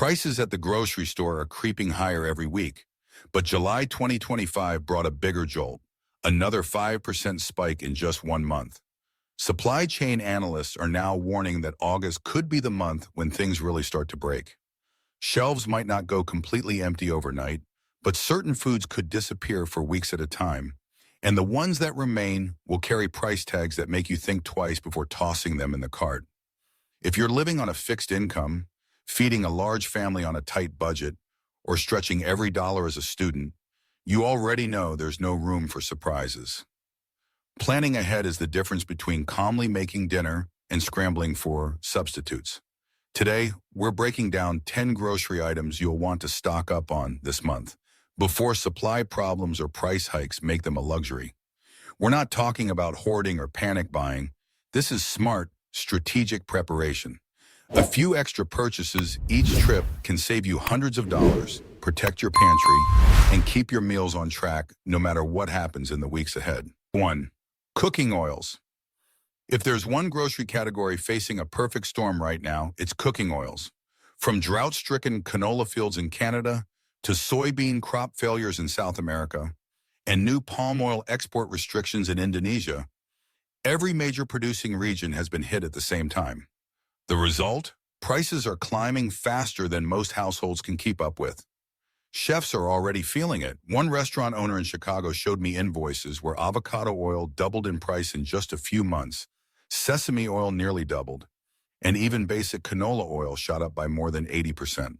Prices at the grocery store are creeping higher every week, but July 2025 brought a bigger jolt, another 5% spike in just 1 month. Supply chain analysts are now warning that August could be the month when things really start to break. Shelves might not go completely empty overnight, but certain foods could disappear for weeks at a time, and the ones that remain will carry price tags that make you think twice before tossing them in the cart. If you're living on a fixed income, feeding a large family on a tight budget, or stretching every dollar as a student, you already know there's no room for surprises. Planning ahead is the difference between calmly making dinner and scrambling for substitutes. Today, we're breaking down 10 grocery items you'll want to stock up on this month, before supply problems or price hikes make them a luxury. We're not talking about hoarding or panic buying. This is smart, strategic preparation. A few extra purchases each trip can save you hundreds of dollars, protect your pantry, and keep your meals on track no matter what happens in the weeks ahead. 1. Cooking oils. If there's one grocery category facing a perfect storm right now, it's cooking oils. From drought-stricken canola fields in Canada to soybean crop failures in South America and new palm oil export restrictions in Indonesia, every major producing region has been hit at the same time. The result? Prices are climbing faster than most households can keep up with. Chefs are already feeling it. One restaurant owner in Chicago showed me invoices where avocado oil doubled in price in just a few months, sesame oil nearly doubled, and even basic canola oil shot up by more than 80%.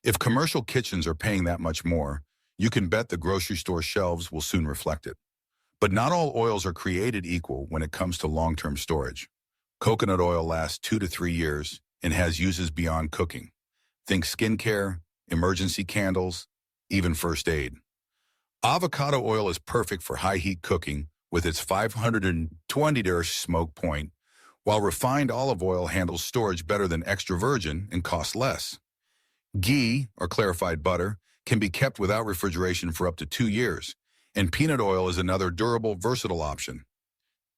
If commercial kitchens are paying that much more, you can bet the grocery store shelves will soon reflect it. But not all oils are created equal when it comes to long-term storage. Coconut oil lasts 2 to 3 years and has uses beyond cooking. Think skincare, emergency candles, even first aid. Avocado oil is perfect for high-heat cooking with its 520° smoke point, while refined olive oil handles storage better than extra virgin and costs less. Ghee, or clarified butter, can be kept without refrigeration for up to 2 years, and peanut oil is another durable, versatile option.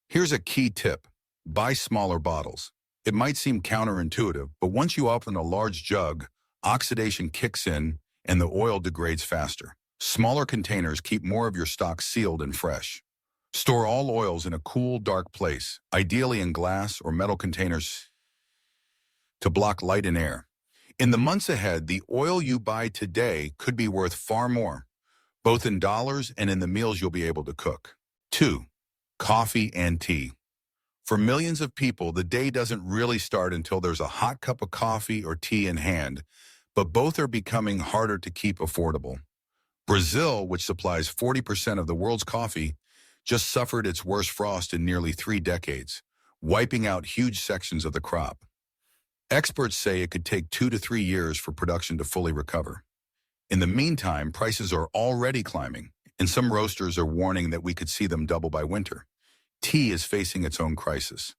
Here's a key tip. Buy smaller bottles. It might seem counterintuitive, but once you open a large jug, oxidation kicks in and the oil degrades faster. Smaller containers keep more of your stock sealed and fresh. Store all oils in a cool, dark place, ideally in glass or metal containers to block light and air. In the months ahead, the oil you buy today could be worth far more, both in dollars and in the meals you'll be able to cook. 2. Coffee and tea. For millions of people, the day doesn't really start until there's a hot cup of coffee or tea in hand, but both are becoming harder to keep affordable. Brazil, which supplies 40% of the world's coffee, just suffered its worst frost in nearly 3 decades, wiping out huge sections of the crop. Experts say it could take 2 to 3 years for production to fully recover. In the meantime, prices are already climbing, and some roasters are warning that we could see them double by winter. Tea is facing its own crisis.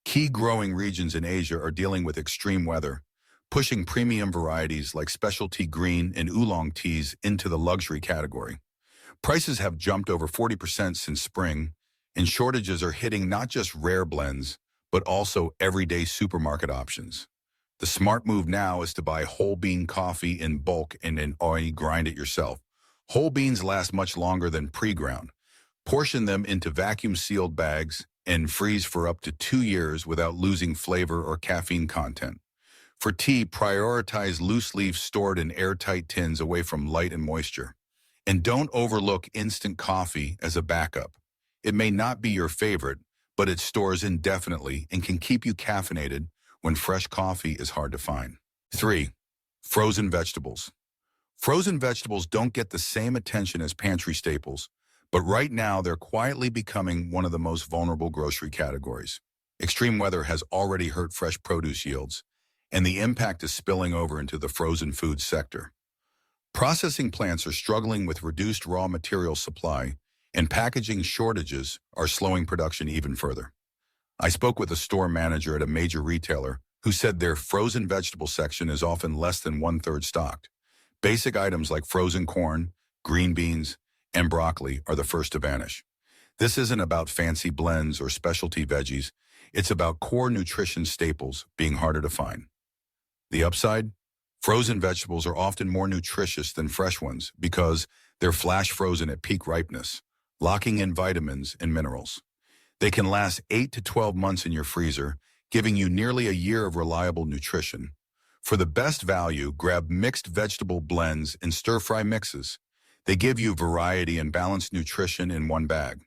Key growing regions in Asia are dealing with extreme weather, pushing premium varieties like specialty green and oolong teas into the luxury category. Prices have jumped over 40% since spring, and shortages are hitting not just rare blends, but also everyday supermarket options. The smart move now is to buy whole bean coffee in bulk and then grind it yourself. Whole beans last much longer than pre-ground. Portion them into vacuum-sealed bags and freeze for up to 2 years without losing flavor or caffeine content. For tea, prioritize loose leaves stored in airtight tins away from light and moisture. And don't overlook instant coffee as a backup. It may not be your favorite, but it stores indefinitely and can keep you caffeinated when fresh coffee is hard to find. 3. Frozen vegetables. Frozen vegetables don't get the same attention as pantry staples, but right now they're quietly becoming one of the most vulnerable grocery categories. Extreme weather has already hurt fresh produce yields, and the impact is spilling over into the frozen food sector. Processing plants are struggling with reduced raw material supply, and packaging shortages are slowing production even further. I spoke with a store manager at a major retailer who said their frozen vegetable section is often less than 1/3 stocked. Basic items like frozen corn, green beans, and broccoli are the first to vanish. This isn't about fancy blends or specialty veggies. It's about core nutrition staples being harder to find. The upside? Frozen vegetables are often more nutritious than fresh ones because they're flash frozen at peak ripeness, locking in vitamins and minerals. They can last 8 to 12 months in your freezer, giving you nearly a year of reliable nutrition. For the best value, grab mixed vegetable blends and stir-fry mixes. They give you variety and balanced nutrition in one bag.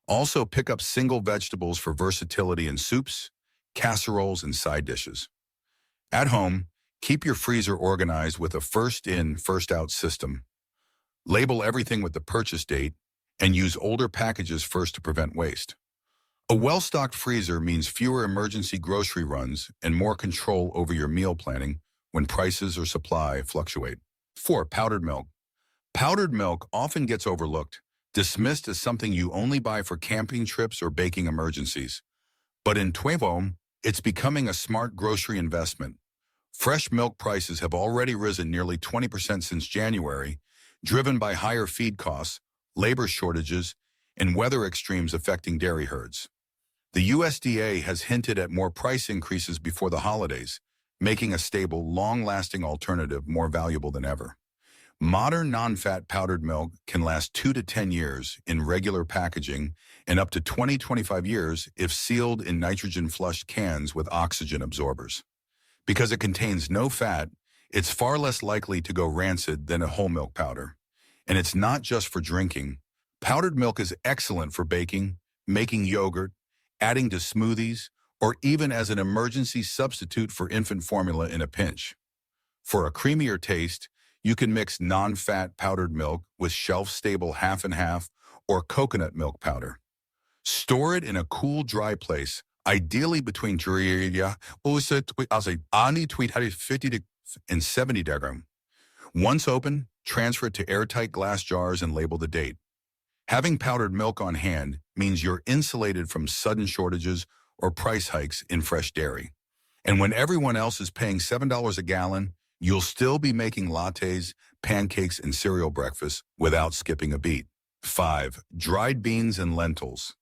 Also, pick up single vegetables for versatility in soups, casseroles, and side dishes. At home, keep your freezer organized with a first-in, first-out system. Label everything with the purchase date and use older packages first to prevent waste. A well-stocked freezer means fewer emergency grocery runs and more control over your meal planning when prices or supply fluctuate. 4. Powdered milk. Powdered milk often gets overlooked, dismissed as something you only buy for camping trips or baking emergencies. But in Tuevom, it's becoming a smart grocery investment. Fresh milk prices have already risen nearly 20% since January, driven by higher feed costs, labor shortages, and weather extremes affecting dairy herds. The USDA has hinted at more price increases before the holidays, making a stable, long-lasting alternative more valuable than ever. Modern non-fat powdered milk can last 2 to 10 years in regular packaging and up to 20-25 years if sealed in nitrogen-flushed cans with oxygen absorbers. Because it contains no fat, it's far less likely to go rancid than a whole milk powder. And it's not just for drinking. Powdered milk is excellent for baking, making yogurt, adding to smoothies, or even as an emergency substitute for infant formula in a pinch. For a creamier taste, you can mix non-fat powdered milk with shelf-stable half and half or coconut milk powder. Store it in a cool, dry place, ideally between 50 and 70 degrees. Once open, transfer it to airtight glass jars and label the date. Having powdered milk on hand means you're insulated from sudden shortages or price hikes in fresh dairy. And when everyone else is paying $7 a gallon, you'll still be making lattes, pancakes, and cereal breakfast without skipping a beat. 5. Dried beans and lentils.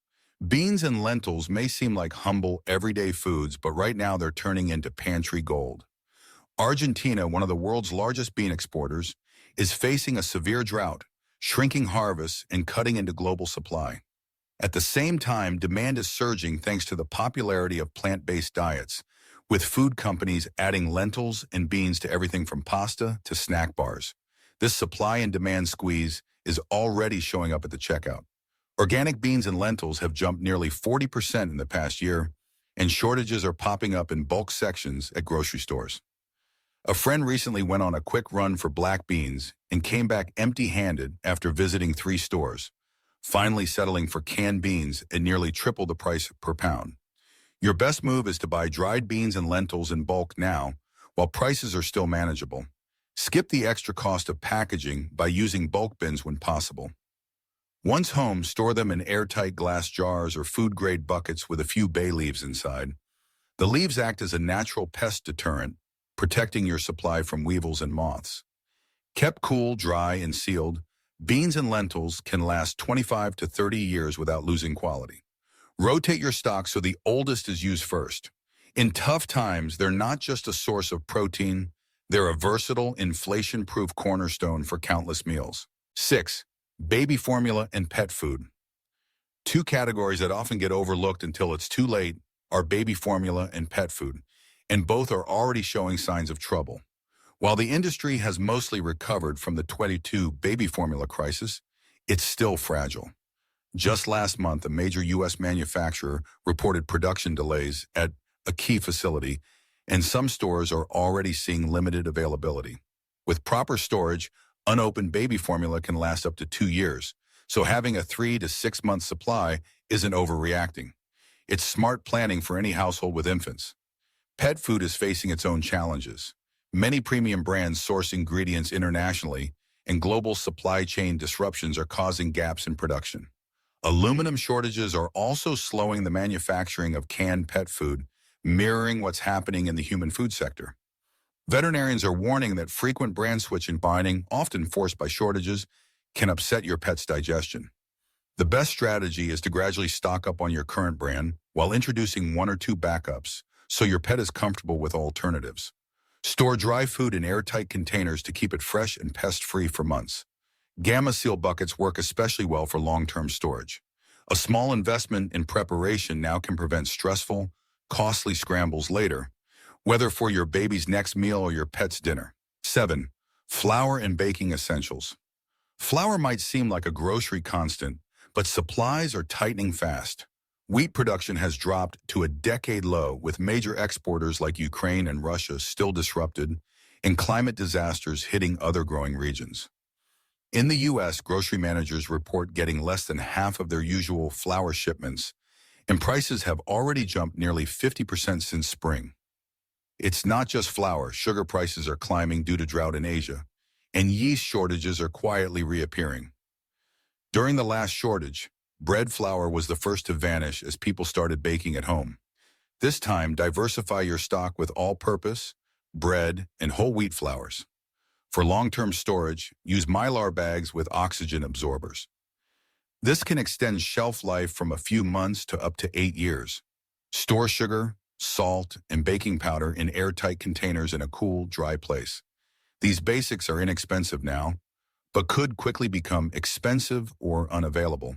Beans and lentils may seem like humble, everyday foods, but right now they're turning into pantry gold. Argentina, one of the world's largest bean exporters, is facing a severe drought, shrinking harvests, and cutting into global supply. At the same time, demand is surging thanks to the popularity of plant-based diets, with food companies adding lentils and beans to everything from pasta to snack bars. This supply and demand squeeze is already showing up at the checkout. Organic beans and lentils have jumped nearly 40% in the past year, and shortages are popping up in bulk sections at grocery stores. A friend recently went on a quick run for black beans and came back empty-handed after visiting 3 stores, finally settling for canned beans at nearly triple the price per pound. Your best move is to buy dried beans and lentils in bulk now, while prices are still manageable. Skip the extra cost of packaging by using bulk bins when possible. Once home, store them in airtight glass jars or food-grade buckets with a few bay leaves inside. The leaves act as a natural pest deterrent, protecting your supply from weevils and moths. Kept cool, dry, and sealed, beans and lentils can last 25 to 30 years without losing quality. Rotate your stock so the oldest is used first. In tough times, they're not just a source of protein, they're a versatile, inflation-proof cornerstone for countless meals. 6. Baby formula and pet food. 2 categories that often get overlooked until it's too late are baby formula and pet food, and both are already showing signs of trouble. While the industry has mostly recovered from the 22 baby formula crisis, it's still fragile. Just last month, a major U.S. manufacturer reported production delays at a key facility, and some stores are already seeing limited availability. With proper storage, unopened baby formula can last up to 2 years, so having a 3 to 6 month supply isn't overreacting. It's smart planning for any household with infants. Pet food is facing its own challenges. Many premium brands source ingredients internationally, and global supply chain disruptions are causing gaps in production. Aluminum shortages are also slowing the manufacturing of canned pet food, mirroring what's happening in the human food sector. Veterinarians are warning that frequent brand switching binding, often forced by shortages, can upset your pet's digestion. The best strategy is to gradually stock up on your current brand while introducing 1 or 2 backups so your pet is comfortable with alternatives. Store dry food in airtight containers to keep it fresh and pest-free for months. Gamma seal buckets work especially well for long-term storage. A small investment in preparation now can prevent stressful, costly scrambles later, whether for your baby's next meal or your pet's dinner. 7. Flour and baking essentials. Flour might seem like a grocery constant, but supplies are tightening fast. Wheat production has dropped to a decade low, with major exporters like Ukraine and Russia still disrupted, and climate disasters hitting other growing regions. In the U.S., grocery managers report getting less than half of their usual flour shipments, and prices have already jumped nearly 50% since spring. It's not just flour. Sugar prices are climbing due to drought in Asia, and yeast shortages are quietly reappearing. During the last shortage, bread flour was the first to vanish as people started baking at home. This time, diversify your stock with all-purpose, bread, and whole wheat flours. For long-term storage, use Mylar bags with oxygen absorbers. This can extend shelf life from a few months to up to 8 years. Store sugar, salt, and baking powder in airtight containers in a cool, dry place. These basics are inexpensive now, but could quickly become expensive or unavailable,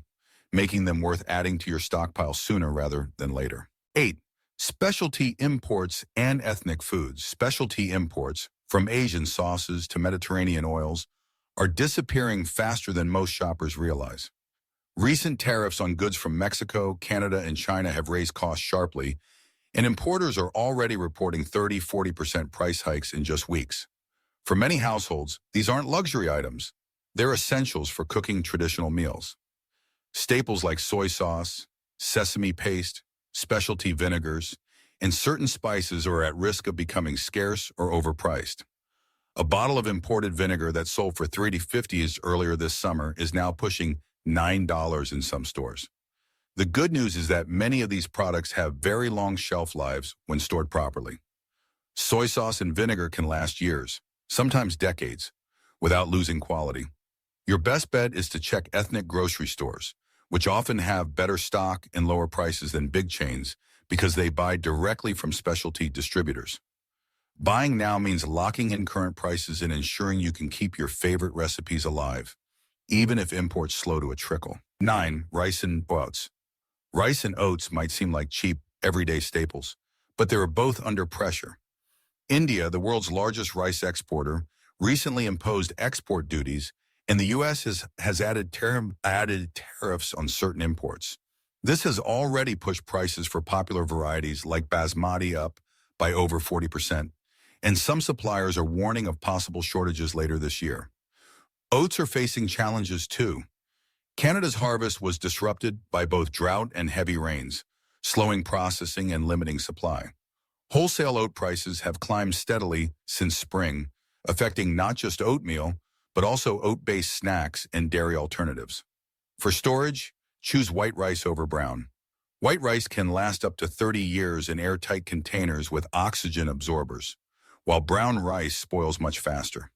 making them worth adding to your stockpile sooner rather than later. 8. Specialty imports and ethnic foods. Specialty imports, from Asian sauces to Mediterranean oils, are disappearing faster than most shoppers realize. Recent tariffs on goods from Mexico, Canada, and China have raised costs sharply, and importers are already reporting 30–40% price hikes in just weeks. For many households, these aren't luxury items. They're essentials for cooking traditional meals. Staples like soy sauce, sesame paste, specialty vinegars, and certain spices are at risk of becoming scarce or overpriced. A bottle of imported vinegar that sold for $3.50 earlier this summer is now pushing $9 in some stores. The good news is that many of these products have very long shelf lives when stored properly. Soy sauce and vinegar can last years, sometimes decades, without losing quality. Your best bet is to check ethnic grocery stores, which often have better stock and lower prices than big chains because they buy directly from specialty distributors. Buying now means locking in current prices and ensuring you can keep your favorite recipes alive, even if imports slow to a trickle. 9. Rice and oats. Rice and oats might seem like cheap, everyday staples, but they are both under pressure. India, the world's largest rice exporter, recently imposed export duties, and the U.S. has added tariffs on certain imports. This has already pushed prices for popular varieties like basmati up by over 40%, and some suppliers are warning of possible shortages later this year. Oats are facing challenges too. Canada's harvest was disrupted by both drought and heavy rains, slowing processing and limiting supply. Wholesale oat prices have climbed steadily since spring, affecting not just oatmeal, but also oat-based snacks and dairy alternatives. For storage, choose white rice over brown. White rice can last up to 30 years in airtight containers with oxygen absorbers, while brown rice spoils much faster.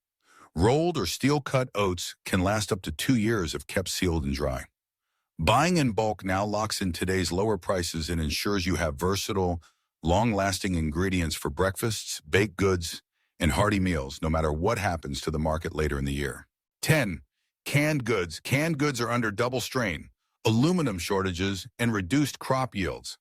Rolled or steel-cut oats can last up to 2 years if kept sealed and dry. Buying in bulk now locks in today's lower prices and ensures you have versatile, long-lasting ingredients for breakfasts, baked goods, and hearty meals, no matter what happens to the market later in the year. 10. Canned goods. Canned goods are under double strain, aluminum shortages, and reduced crop yields.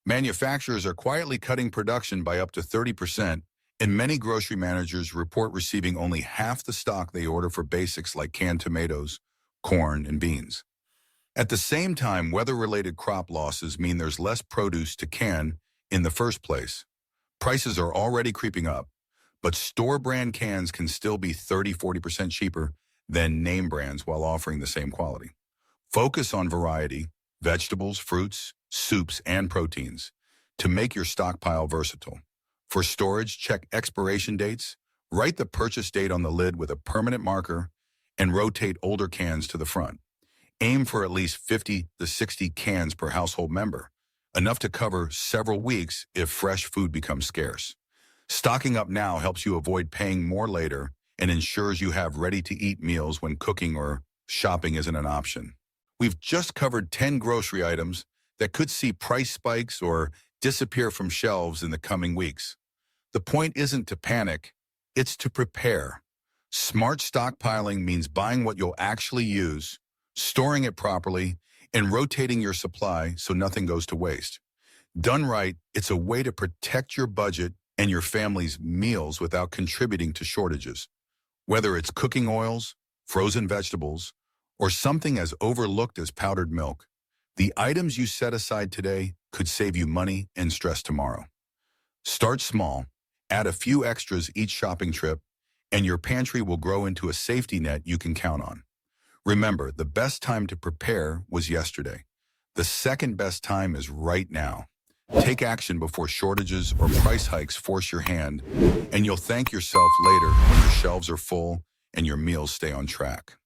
Manufacturers are quietly cutting production by up to 30%, and many grocery managers report receiving only half the stock they order for basics like canned tomatoes, corn, and beans. At the same time, weather-related crop losses mean there's less produce to can in the first place. Prices are already creeping up, but store-brand cans can still be 30–40% cheaper than name brands while offering the same quality. Focus on variety, vegetables, fruits, soups, and proteins to make your stockpile versatile. For storage, check expiration dates, write the purchase date on the lid with a permanent marker, and rotate older cans to the front. Aim for at least 50–60 cans per household member, enough to cover several weeks if fresh food becomes scarce. Stocking up now helps you avoid paying more later and ensures you have ready-to-eat meals when cooking or shopping isn't an option. We've just covered 10 grocery items that could see price spikes or disappear from shelves in the coming weeks. The point isn't to panic, It's to prepare. Smart stockpiling means buying what you'll actually use, storing it properly, and rotating your supply so nothing goes to waste. Done right, it's a way to protect your budget and your family's meals without contributing to shortages. Whether it's cooking oils, frozen vegetables, or something as overlooked as powdered milk, the items you set aside today could save you money and stress tomorrow. Start small, add a few extras each shopping trip, and your pantry will grow into a safety net you can count on. Remember, the best time to prepare was yesterday. The second best time is right now. Take action before shortages or price hikes force your hand, and you'll thank yourself later when your shelves are full and your meals stay on track.